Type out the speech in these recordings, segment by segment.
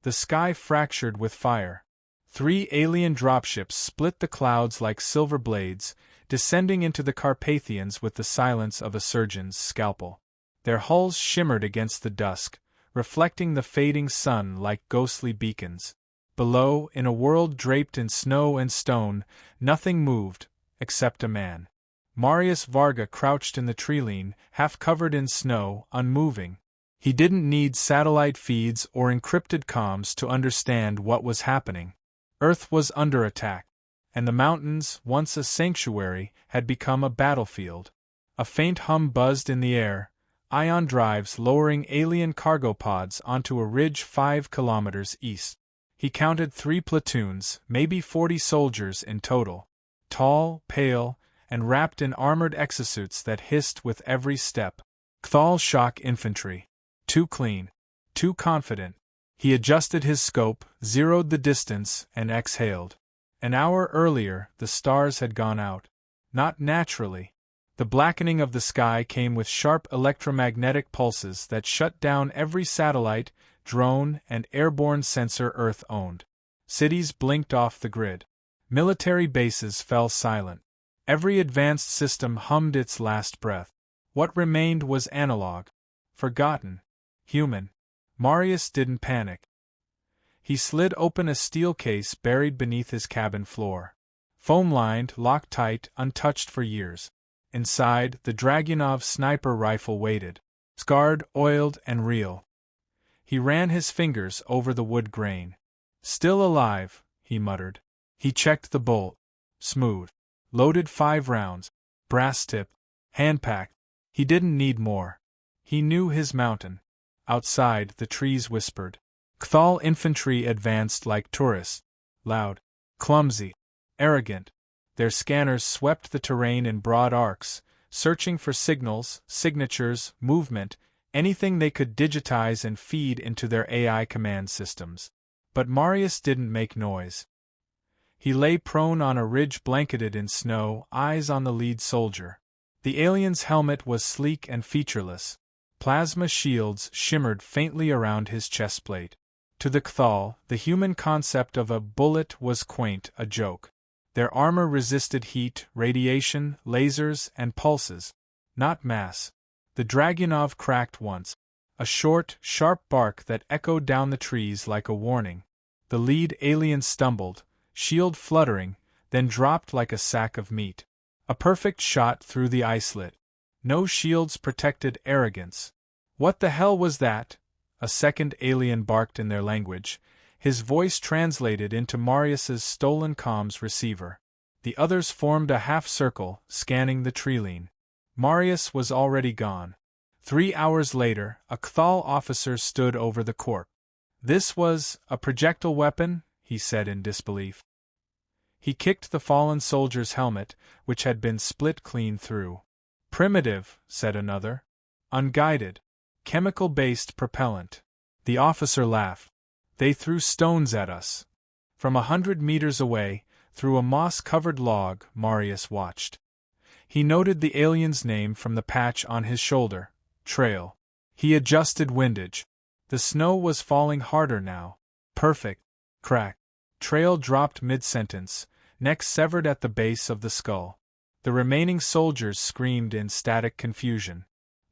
The sky fractured with fire. 3 alien dropships split the clouds like silver blades, descending into the Carpathians with the silence of a surgeon's scalpel. Their hulls shimmered against the dusk, reflecting the fading sun like ghostly beacons. Below, in a world draped in snow and stone, nothing moved, except a man. Marius Varga crouched in the treeline, half covered in snow, unmoving. He didn't need satellite feeds or encrypted comms to understand what was happening. Earth was under attack, and the mountains, once a sanctuary, had become a battlefield. A faint hum buzzed in the air, ion drives lowering alien cargo pods onto a ridge 5 kilometers east. He counted 3 platoons, maybe 40 soldiers in total. Tall, pale, and wrapped in armored exosuits that hissed with every step. Cthal shock infantry. Too clean. Too confident. He adjusted his scope, zeroed the distance, and exhaled. An hour earlier, the stars had gone out. Not naturally. The blackening of the sky came with sharp electromagnetic pulses that shut down every satellite, drone, and airborne sensor Earth owned. Cities blinked off the grid. Military bases fell silent. Every advanced system hummed its last breath. What remained was analog. Forgotten. Human. Marius didn't panic. He slid open a steel case buried beneath his cabin floor. Foam-lined, locked tight, untouched for years. Inside, the Dragunov sniper rifle waited. Scarred, oiled, and real. He ran his fingers over the wood grain. Still alive, he muttered. He checked the bolt. Smooth. Loaded 5 rounds. Brass tip. Hand-packed. He didn't need more. He knew his mountain. Outside, the trees whispered. Cthal infantry advanced like tourists. Loud. Clumsy. Arrogant. Their scanners swept the terrain in broad arcs, searching for signals, signatures, movement, anything they could digitize and feed into their AI command systems. But Marius didn't make noise. He lay prone on a ridge blanketed in snow, eyes on the lead soldier. The alien's helmet was sleek and featureless. Plasma shields shimmered faintly around his chestplate. To the Cthal, the human concept of a bullet was quaint, a joke. Their armor resisted heat, radiation, lasers, and pulses. Not mass. The Dragunov cracked once. A short, sharp bark that echoed down the trees like a warning. The lead alien stumbled, shield fluttering, then dropped like a sack of meat. A perfect shot through the icelet. No shields protected arrogance. What the hell was that? A second alien barked in their language, his voice translated into Marius's stolen comms receiver. The others formed a half-circle, scanning the treeline. Marius was already gone. 3 hours later, a Cthal officer stood over the corpse. This was a projectile weapon, he said in disbelief. He kicked the fallen soldier's helmet, which had been split clean through. Primitive, said another. Unguided. Chemical-based propellant. The officer laughed. They threw stones at us. From 100 meters away, through a moss-covered log, Marius watched. He noted the alien's name from the patch on his shoulder, Trail. He adjusted windage. The snow was falling harder now. Perfect. Crack. Trail dropped mid-sentence, neck severed at the base of the skull. The remaining soldiers screamed in static confusion.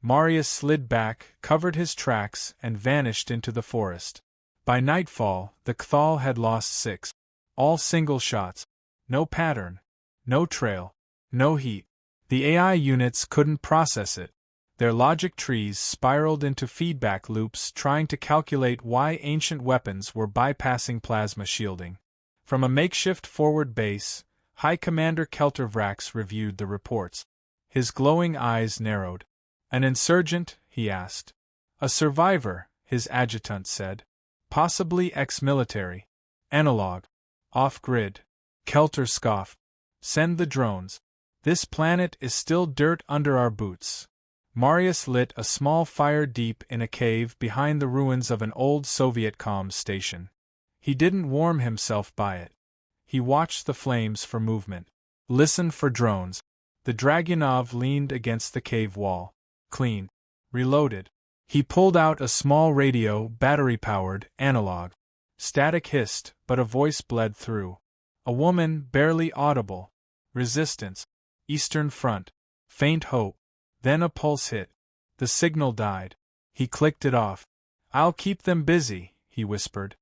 Marius slid back, covered his tracks, and vanished into the forest. By nightfall, the Cthal had lost 6. All single shots. No pattern. No trail. No heat. The AI units couldn't process it. Their logic trees spiraled into feedback loops trying to calculate why ancient weapons were bypassing plasma shielding. From a makeshift forward base, High Commander Keltervrax reviewed the reports. His glowing eyes narrowed. An insurgent? He asked. A survivor, his adjutant said. Possibly ex-military. Analog. Off-grid. Kelter scoffed. Send the drones. This planet is still dirt under our boots. Marius lit a small fire deep in a cave behind the ruins of an old Soviet comms station. He didn't warm himself by it. He watched the flames for movement. Listened for drones. The Dragunov leaned against the cave wall. Clean. Reloaded. He pulled out a small radio, battery-powered, analog. Static hissed, but a voice bled through. A woman, barely audible. Resistance. Eastern Front. Faint hope. Then a pulse hit. The signal died. He clicked it off. "I'll keep them busy," he whispered.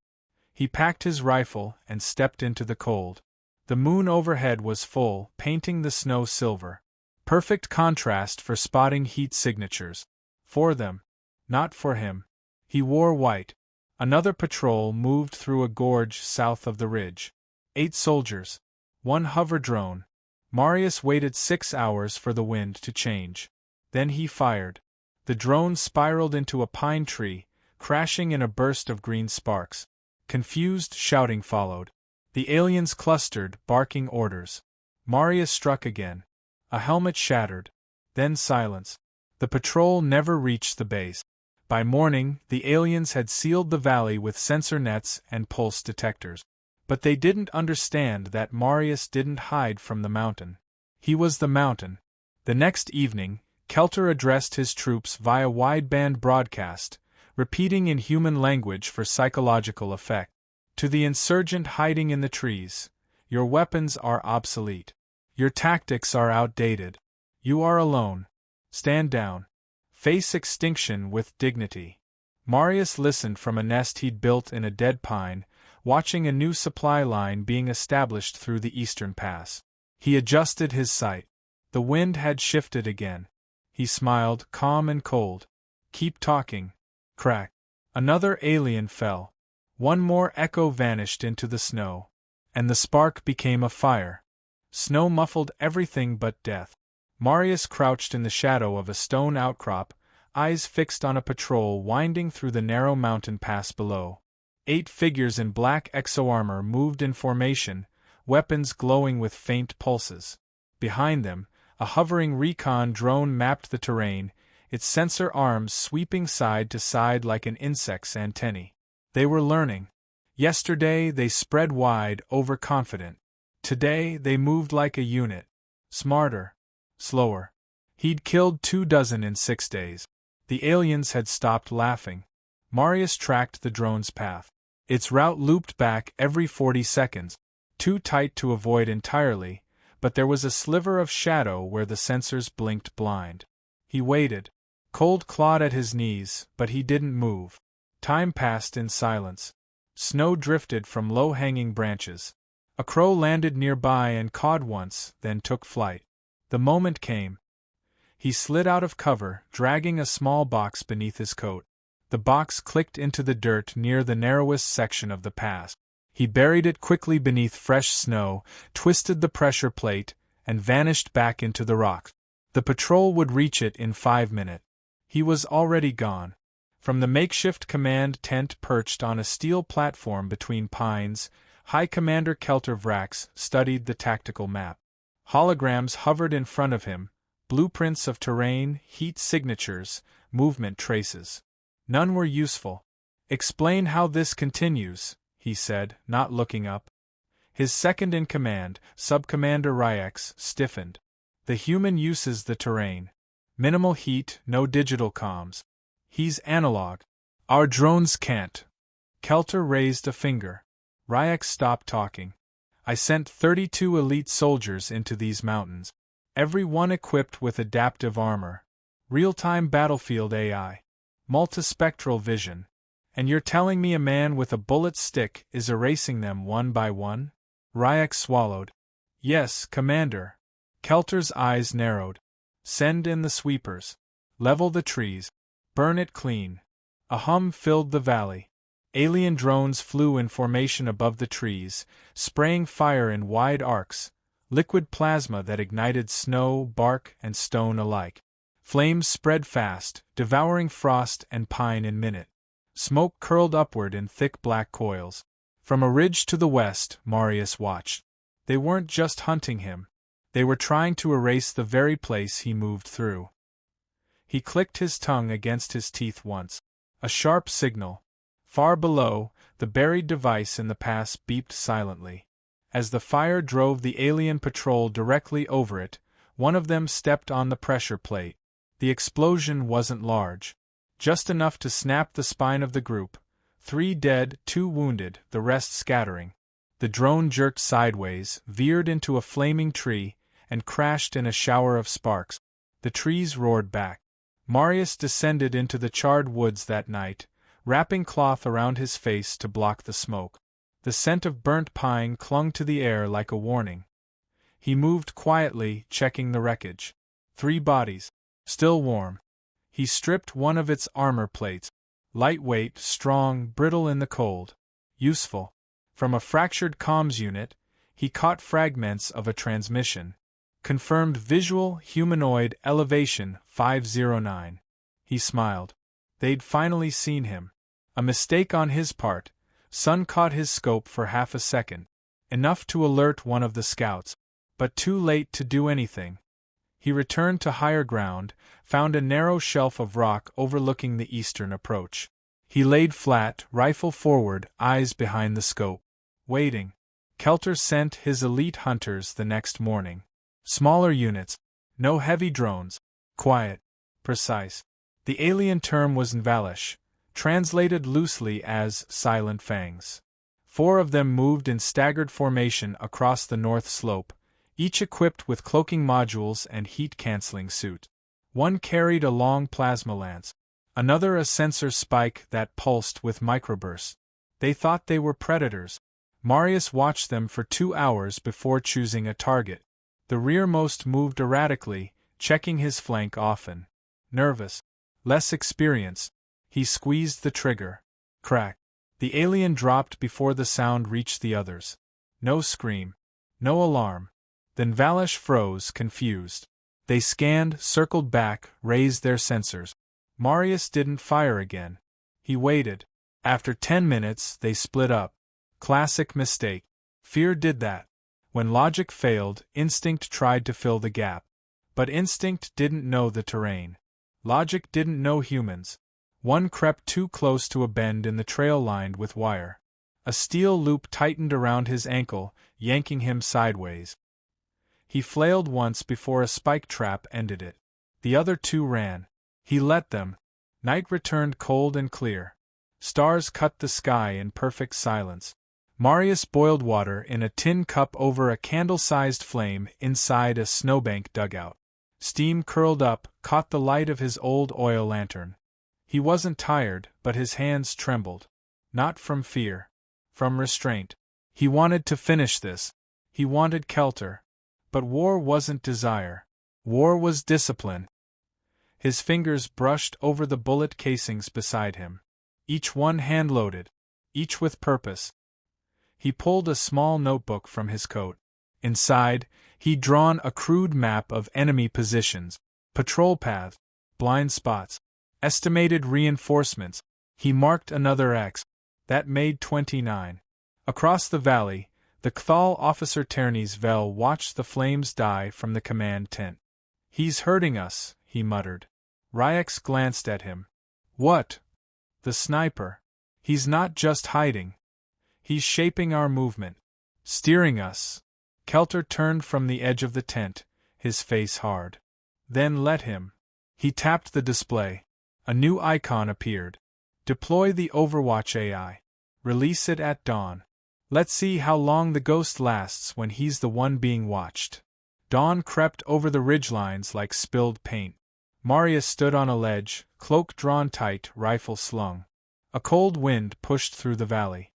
He packed his rifle and stepped into the cold. The moon overhead was full, painting the snow silver. Perfect contrast for spotting heat signatures. For them. Not for him. He wore white. Another patrol moved through a gorge south of the ridge. 8 soldiers. 1 hover drone. Marius waited 6 hours for the wind to change. Then he fired. The drone spiraled into a pine tree, crashing in a burst of green sparks. Confused shouting followed. The aliens clustered, barking orders. Marius struck again. A helmet shattered. Then silence. The patrol never reached the base. By morning, the aliens had sealed the valley with sensor nets and pulse detectors. But they didn't understand that Marius didn't hide from the mountain. He was the mountain. The next evening, Kelter addressed his troops via wideband broadcast, repeating in human language for psychological effect. To the insurgent hiding in the trees, your weapons are obsolete. Your tactics are outdated. You are alone. Stand down. Face extinction with dignity. Marius listened from a nest he'd built in a dead pine, watching a new supply line being established through the eastern pass. He adjusted his sight. The wind had shifted again. He smiled, calm and cold. "Keep talking." Crack. Another alien fell. One more echo vanished into the snow. And the spark became a fire. Snow muffled everything but death. Marius crouched in the shadow of a stone outcrop, eyes fixed on a patrol winding through the narrow mountain pass below. 8 figures in black exoarmor moved in formation, weapons glowing with faint pulses. Behind them, a hovering recon drone mapped the terrain, its sensor arms sweeping side to side like an insect's antennae. They were learning. Yesterday they spread wide, overconfident. Today they moved like a unit. Smarter. Slower. He'd killed 24 in 6 days. The aliens had stopped laughing. Marius tracked the drone's path. Its route looped back every 40 seconds. Too tight to avoid entirely, but there was a sliver of shadow where the sensors blinked blind. He waited. Cold clawed at his knees, but he didn't move. Time passed in silence. Snow drifted from low-hanging branches. A crow landed nearby and cawed once, then took flight. The moment came. He slid out of cover, dragging a small box beneath his coat. The box clicked into the dirt near the narrowest section of the pass. He buried it quickly beneath fresh snow, twisted the pressure plate, and vanished back into the rocks. The patrol would reach it in 5 minutes. He was already gone. From the makeshift command tent perched on a steel platform between pines, High Commander Kelter Vrax studied the tactical map. Holograms hovered in front of him, blueprints of terrain, heat signatures, movement traces. None were useful. "Explain how this continues," he said, not looking up. His second-in-command, Subcommander Ryax, stiffened. "The human uses the terrain. Minimal heat, no digital comms. He's analog. Our drones can't." Kelter raised a finger. Ryax stopped talking. "I sent 32 elite soldiers into these mountains. Every one equipped with adaptive armor. Real-time battlefield AI. Multispectral vision. And you're telling me a man with a bullet stick is erasing them one by one?" Ryax swallowed. "Yes, Commander." Kelter's eyes narrowed. "Send in the sweepers. Level the trees. Burn it clean." A hum filled the valley. Alien drones flew in formation above the trees, spraying fire in wide arcs, liquid plasma that ignited snow, bark, and stone alike. Flames spread fast, devouring frost and pine in minute. Smoke curled upward in thick black coils. From a ridge to the west, Marius watched. They weren't just hunting him. They were trying to erase the very place he moved through. He clicked his tongue against his teeth once. A sharp signal. Far below, the buried device in the pass beeped silently. As the fire drove the alien patrol directly over it, one of them stepped on the pressure plate. The explosion wasn't large. Just enough to snap the spine of the group, 3 dead, 2 wounded, the rest scattering. The drone jerked sideways, veered into a flaming tree, and crashed in a shower of sparks. The trees roared back. Marius descended into the charred woods that night, wrapping cloth around his face to block the smoke. The scent of burnt pine clung to the air like a warning. He moved quietly, checking the wreckage. 3 bodies. Still warm. He stripped one of its armor plates. Lightweight, strong, brittle in the cold. Useful. From a fractured comms unit, he caught fragments of a transmission. Confirmed visual humanoid elevation 509. He smiled. They'd finally seen him. A mistake on his part. Sun caught his scope for half a second. Enough to alert one of the scouts. But too late to do anything. He returned to higher ground, found a narrow shelf of rock overlooking the eastern approach. He laid flat, rifle forward, eyes behind the scope. Waiting. Kelter sent his elite hunters the next morning. Smaller units. No heavy drones. Quiet. Precise. The alien term was Nvalish, translated loosely as silent fangs. 4 of them moved in staggered formation across the north slope, each equipped with cloaking modules and heat-canceling suit. One carried a long plasma lance, another a sensor spike that pulsed with microbursts. They thought they were predators. Marius watched them for 2 hours before choosing a target. The rearmost moved erratically, checking his flank often. Nervous. Less experienced. He squeezed the trigger. Crack. The alien dropped before the sound reached the others. No scream. No alarm. Then Valish froze, confused. They scanned, circled back, raised their sensors. Marius didn't fire again. He waited. After 10 minutes, they split up. Classic mistake. Fear did that. When logic failed, instinct tried to fill the gap. But instinct didn't know the terrain. Logic didn't know humans. One crept too close to a bend in the trail lined with wire. A steel loop tightened around his ankle, yanking him sideways. He flailed once before a spike trap ended it. The other 2 ran. He let them. Night returned cold and clear. Stars cut the sky in perfect silence. Marius boiled water in a tin cup over a candle-sized flame inside a snowbank dugout. Steam curled up, caught the light of his old oil lantern. He wasn't tired, but his hands trembled. Not from fear. From restraint. He wanted to finish this. He wanted Kelter. But war wasn't desire. War was discipline. His fingers brushed over the bullet casings beside him. Each one hand-loaded. Each with purpose. He pulled a small notebook from his coat. Inside, he'd drawn a crude map of enemy positions, patrol paths, blind spots, estimated reinforcements. He marked another X. That made 29. Across the valley, the Kthal officer Ternes Vel watched the flames die from the command tent. "He's hurting us," he muttered. Ryax glanced at him. "What?" "The sniper. He's not just hiding. He's shaping our movement. Steering us." Kelter turned from the edge of the tent, his face hard. "Then let him." He tapped the display. A new icon appeared. "Deploy the Overwatch AI. Release it at dawn. Let's see how long the ghost lasts when he's the one being watched." Dawn crept over the ridgelines like spilled paint. Marius stood on a ledge, cloak drawn tight, rifle slung. A cold wind pushed through the valley.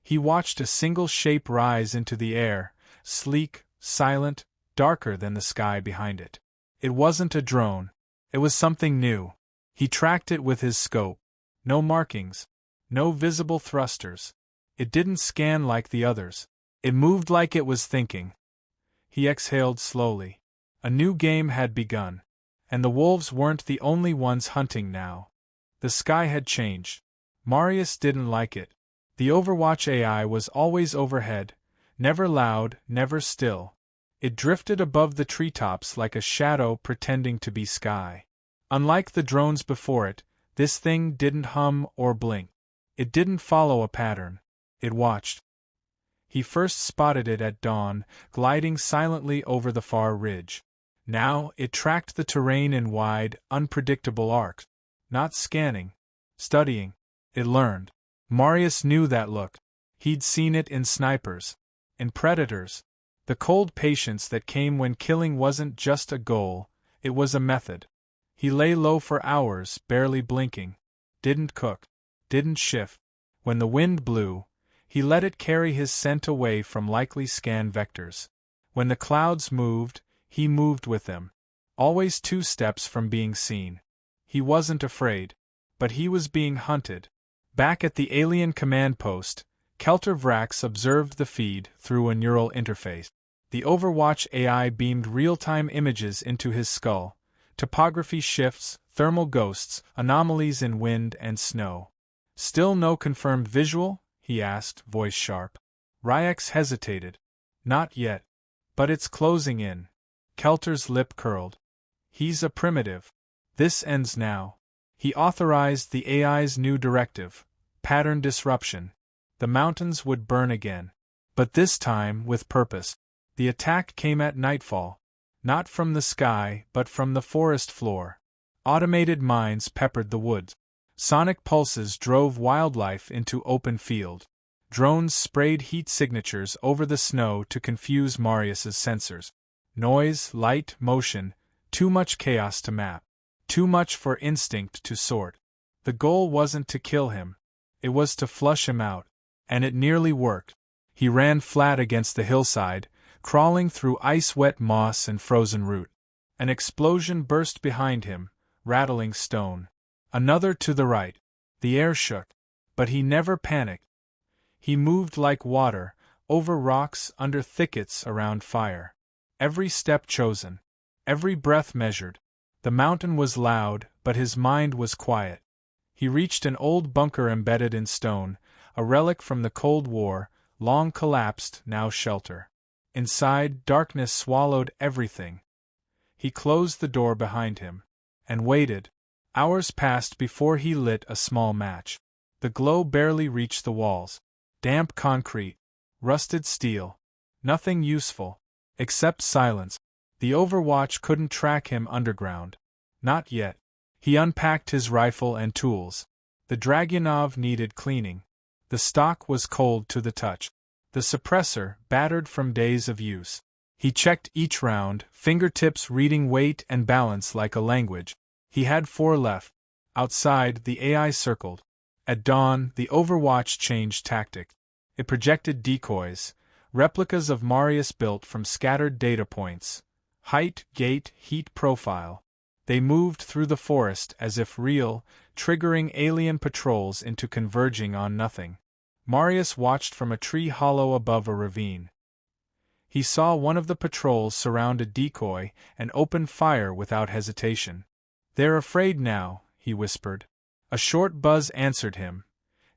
He watched a single shape rise into the air, sleek, silent, darker than the sky behind it. It wasn't a drone. It was something new. He tracked it with his scope. No markings. No visible thrusters. It didn't scan like the others. It moved like it was thinking. He exhaled slowly. A new game had begun. And the wolves weren't the only ones hunting now. The sky had changed. Marius didn't like it. The Overwatch AI was always overhead, never loud, never still. It drifted above the treetops like a shadow pretending to be sky. Unlike the drones before it, this thing didn't hum or blink. It didn't follow a pattern. It watched. He first spotted it at dawn, gliding silently over the far ridge. Now it tracked the terrain in wide, unpredictable arcs. Not scanning. Studying. It learned. Marius knew that look. He'd seen it in snipers. In predators. The cold patience that came when killing wasn't just a goal, it was a method. He lay low for hours, barely blinking. Didn't cook. Didn't shift. When the wind blew, he let it carry his scent away from likely scan vectors. When the clouds moved, he moved with them. Always 2 steps from being seen. He wasn't afraid. But he was being hunted. Back at the alien command post, Kelter Vrax observed the feed through a neural interface. The Overwatch AI beamed real-time images into his skull. Topography shifts, thermal ghosts, anomalies in wind and snow. Still no confirmed visual? He asked, voice sharp. Ryax hesitated. Not yet. But it's closing in. Kelter's lip curled. He's a primitive. This ends now. He authorized the AI's new directive, pattern disruption. The mountains would burn again. But this time with purpose. The attack came at nightfall. Not from the sky, but from the forest floor. Automated mines peppered the woods. Sonic pulses drove wildlife into open field. Drones sprayed heat signatures over the snow to confuse Marius's sensors. Noise, light, motion, too much chaos to map. Too much for instinct to sort. The goal wasn't to kill him. It was to flush him out. And it nearly worked. He ran flat against the hillside, crawling through ice-wet moss and frozen root. An explosion burst behind him, rattling stone. Another to the right. The air shook. But he never panicked. He moved like water, over rocks, under thickets, around fire. Every step chosen. Every breath measured. The mountain was loud, but his mind was quiet. He reached an old bunker embedded in stone, a relic from the Cold War, long collapsed, now shelter. Inside, darkness swallowed everything. He closed the door behind him. And waited. Hours passed before he lit a small match. The glow barely reached the walls. Damp concrete. Rusted steel. Nothing useful. Except silence. The Overwatch couldn't track him underground. Not yet. He unpacked his rifle and tools. The Dragunov needed cleaning. The stock was cold to the touch. The suppressor, battered from days of use. He checked each round, fingertips reading weight and balance like a language. He had 4 left. Outside, the AI circled. At dawn, the Overwatch changed tactics. It projected decoys, replicas of Marius built from scattered data points. Height, gait, heat profile. They moved through the forest as if real, triggering alien patrols into converging on nothing. Marius watched from a tree hollow above a ravine. He saw one of the patrols surround a decoy and open fire without hesitation. "They're afraid now," he whispered. A short buzz answered him,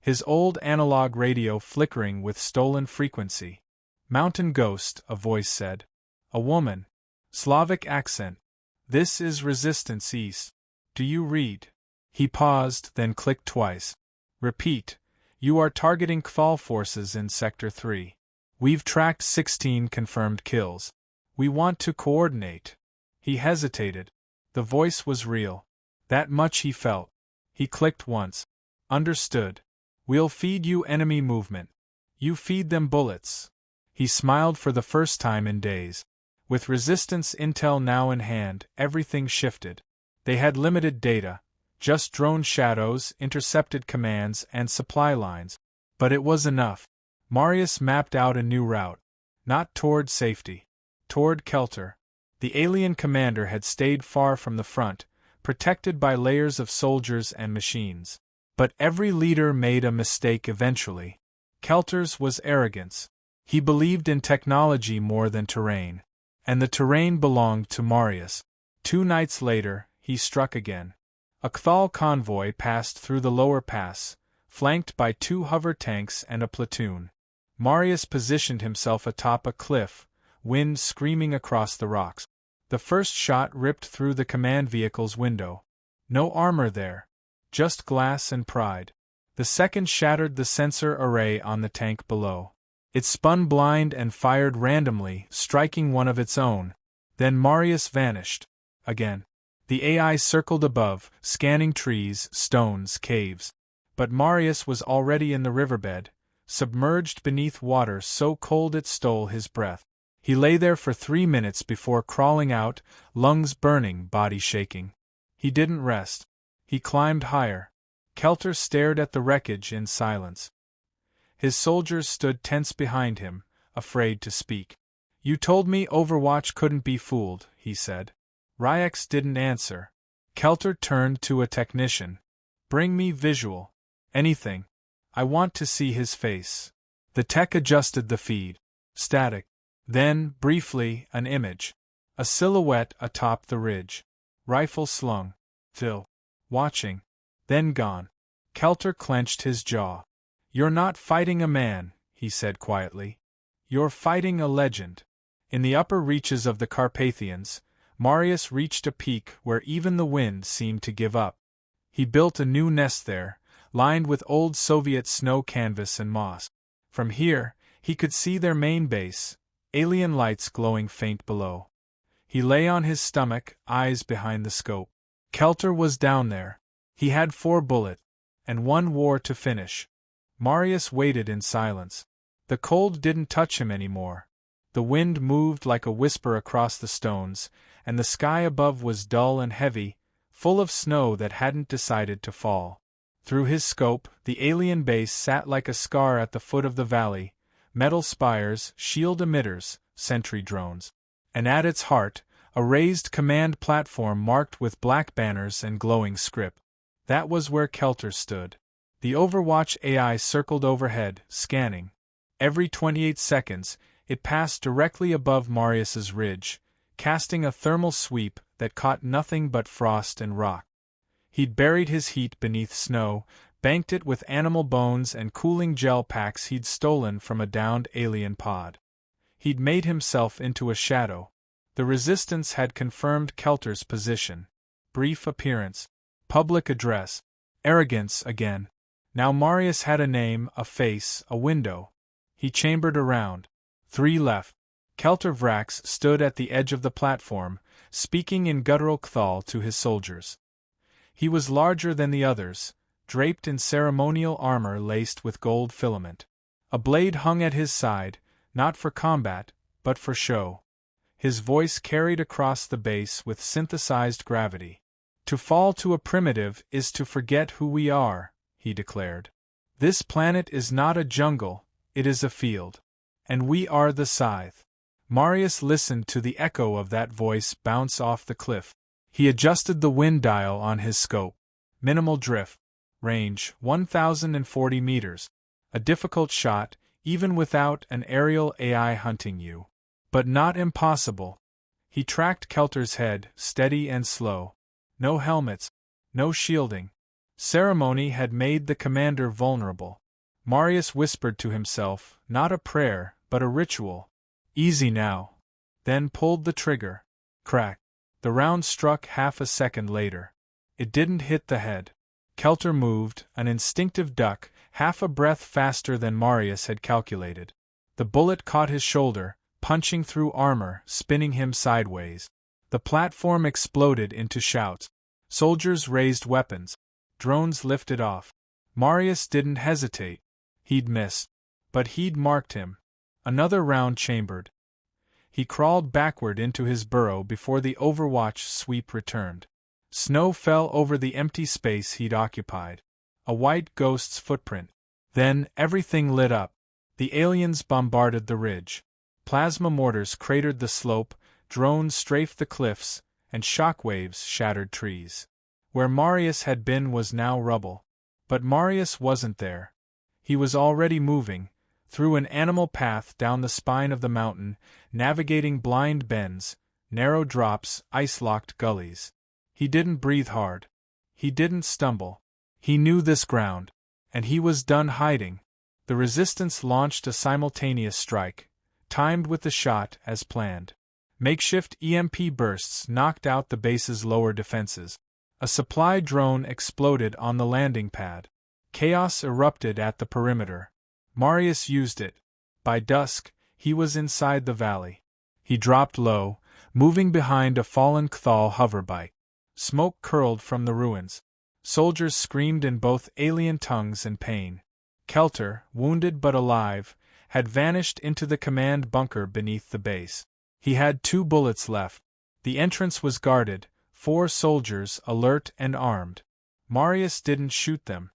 his old analog radio flickering with stolen frequency. "Mountain Ghost," a voice said. A woman. Slavic accent. "This is Resistance East. Do you read?" He paused, then clicked twice. "Repeat. You are targeting Kval forces in Sector 3. We've tracked 16 confirmed kills. We want to coordinate." He hesitated. The voice was real. That much he felt. He clicked once. "Understood. We'll feed you enemy movement. You feed them bullets." He smiled for the first time in days. With Resistance intel now in hand, everything shifted. They had limited data, just drone shadows, intercepted commands, and supply lines. But it was enough. Marius mapped out a new route. Not toward safety. Toward Kelter. The alien commander had stayed far from the front, protected by layers of soldiers and machines. But every leader made a mistake eventually. Kelter's was arrogance. He believed in technology more than terrain. And the terrain belonged to Marius. 2 nights later, he struck again. A Kval convoy passed through the lower pass, flanked by 2 hover tanks and a platoon. Marius positioned himself atop a cliff, wind screaming across the rocks. The first shot ripped through the command vehicle's window. No armor there. Just glass and pride. The second shattered the sensor array on the tank below. It spun blind and fired randomly, striking one of its own. Then Marius vanished. Again. The AI circled above, scanning trees, stones, caves. But Marius was already in the riverbed, submerged beneath water so cold it stole his breath. He lay there for 3 minutes before crawling out, lungs burning, body shaking. He didn't rest. He climbed higher. Kelter stared at the wreckage in silence. His soldiers stood tense behind him, afraid to speak. "You told me Overwatch couldn't be fooled," he said. Ryax didn't answer. Kelter turned to a technician. "Bring me visual. Anything. I want to see his face." The tech adjusted the feed. Static. Then, briefly, an image. A silhouette atop the ridge. Rifle slung. Still. Watching. Then gone. Kelter clenched his jaw. "You're not fighting a man," he said quietly. "You're fighting a legend." In the upper reaches of the Carpathians, Marius reached a peak where even the wind seemed to give up. He built a new nest there, lined with old Soviet snow canvas and moss. From here, he could see their main base, alien lights glowing faint below. He lay on his stomach, eyes behind the scope. Kelter was down there. He had 4 bullets, and 1 war to finish. Marius waited in silence. The cold didn't touch him anymore. The wind moved like a whisper across the stones, and the sky above was dull and heavy, full of snow that hadn't decided to fall. Through his scope, the alien base sat like a scar at the foot of the valley, metal spires, shield emitters, sentry drones. And at its heart, a raised command platform marked with black banners and glowing script. That was where Kelter stood. The Overwatch AI circled overhead, scanning. Every 28 seconds, it passed directly above Marius's ridge, casting a thermal sweep that caught nothing but frost and rock. He'd buried his heat beneath snow, banked it with animal bones and cooling gel packs he'd stolen from a downed alien pod. He'd made himself into a shadow. The resistance had confirmed Kelter's position. Brief appearance. Public address. Arrogance again. Now Marius had a name, a face, a window. He chambered around. 3 left. Kelter Vrax stood at the edge of the platform, speaking in guttural Cthal to his soldiers. He was larger than the others, draped in ceremonial armor laced with gold filament. A blade hung at his side, not for combat, but for show. His voice carried across the base with synthesized gravity. "To fall to a primitive is to forget who we are," he declared. "This planet is not a jungle, it is a field. And we are the scythe." Marius listened to the echo of that voice bounce off the cliff. He adjusted the wind dial on his scope. Minimal drift. Range, 1,040 meters. A difficult shot, even without an aerial AI hunting you. But not impossible. He tracked Kelter's head, steady and slow. No helmets. No shielding. Ceremony had made the commander vulnerable. Marius whispered to himself, not a prayer, but a ritual. "Easy now." Then pulled the trigger. Crack. The round struck half a second later. It didn't hit the head. Kelter moved, an instinctive duck, half a breath faster than Marius had calculated. The bullet caught his shoulder, punching through armor, spinning him sideways. The platform exploded into shouts. Soldiers raised weapons. Drones lifted off. Marius didn't hesitate. He'd missed. But he'd marked him. Another round chambered. He crawled backward into his burrow before the Overwatch sweep returned. Snow fell over the empty space he'd occupied. A white ghost's footprint. Then, everything lit up. The aliens bombarded the ridge. Plasma mortars cratered the slope, drones strafed the cliffs, and shockwaves shattered trees. Where Marius had been was now rubble. But Marius wasn't there. He was already moving, through an animal path down the spine of the mountain, navigating blind bends, narrow drops, ice-locked gullies. He didn't breathe hard. He didn't stumble. He knew this ground. And he was done hiding. The resistance launched a simultaneous strike, timed with the shot as planned. Makeshift EMP bursts knocked out the base's lower defenses. A supply drone exploded on the landing pad. Chaos erupted at the perimeter. Marius used it. By dusk, he was inside the valley. He dropped low, moving behind a fallen Cthal hoverbike. Smoke curled from the ruins. Soldiers screamed in both alien tongues and pain. Kelter, wounded but alive, had vanished into the command bunker beneath the base. He had 2 bullets left. The entrance was guarded, 4 soldiers alert and armed. Marius didn't shoot them.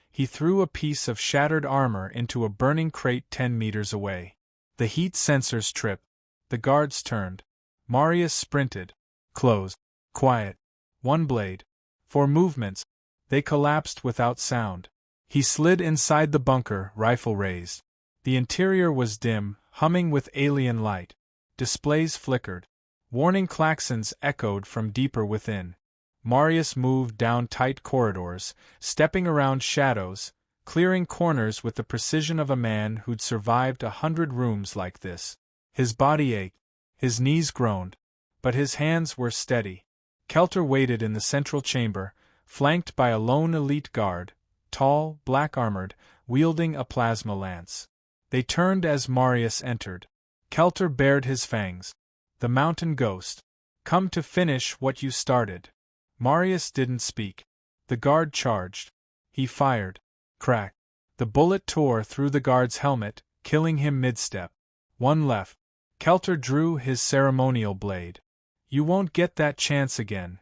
He threw a piece of shattered armor into a burning crate 10 meters away. The heat sensors tripped. The guards turned. Marius sprinted. Close. Quiet. 1 blade. 4 movements. They collapsed without sound. He slid inside the bunker, rifle raised. The interior was dim, humming with alien light. Displays flickered. Warning klaxons echoed from deeper within. Marius moved down tight corridors, stepping around shadows, clearing corners with the precision of a man who'd survived 100 rooms like this. His body ached. His knees groaned. But his hands were steady. Kelter waited in the central chamber, flanked by a lone elite guard, tall, black-armored, wielding a plasma lance. They turned as Marius entered. Kelter bared his fangs. The mountain ghost. Come to finish what you started. Marius didn't speak. The guard charged. He fired. Crack. The bullet tore through the guard's helmet, killing him mid-step. 1 left. Kelter drew his ceremonial blade. You won't get that chance again.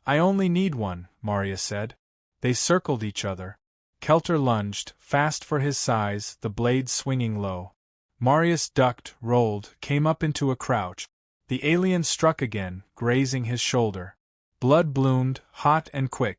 I only need one, Marius said. They circled each other. Kelter lunged, fast for his size, the blade swinging low. Marius ducked, rolled, came up into a crouch. The alien struck again, grazing his shoulder. Blood bloomed, hot and quick.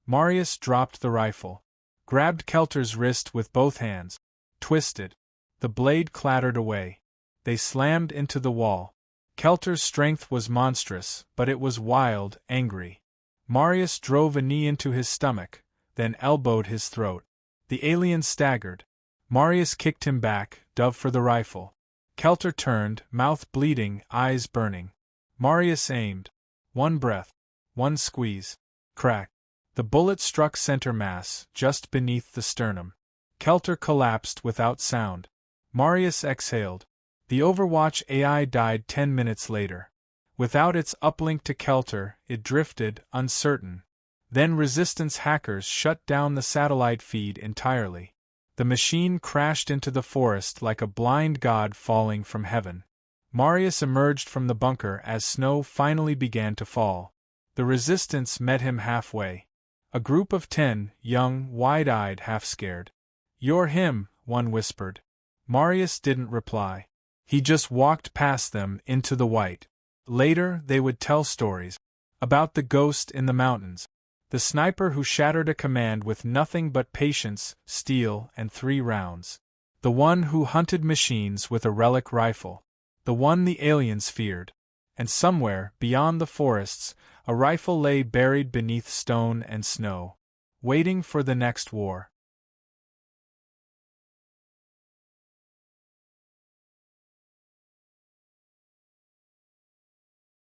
Marius dropped the rifle. Grabbed Kelter's wrist with both hands. Twisted. The blade clattered away. They slammed into the wall. Kelter's strength was monstrous, but it was wild, angry. Marius drove a knee into his stomach, then elbowed his throat. The alien staggered. Marius kicked him back, dove for the rifle. Kelter turned, mouth bleeding, eyes burning. Marius aimed. 1 breath. 1 squeeze. Crack. The bullet struck center mass, just beneath the sternum. Kelter collapsed without sound. Marius exhaled. The Overwatch AI died 10 minutes later. Without its uplink to Kelter, it drifted, uncertain. Then Resistance hackers shut down the satellite feed entirely. The machine crashed into the forest like a blind god falling from heaven. Marius emerged from the bunker as snow finally began to fall. The Resistance met him halfway. A group of 10, young, wide-eyed, half-scared. You're him, one whispered. Marius didn't reply. He just walked past them into the white. Later, they would tell stories. About the ghost in the mountains. The sniper who shattered a command with nothing but patience, steel, and 3 rounds. The one who hunted machines with a relic rifle. The one the aliens feared. And somewhere, beyond the forests, a rifle lay buried beneath stone and snow. Waiting for the next war.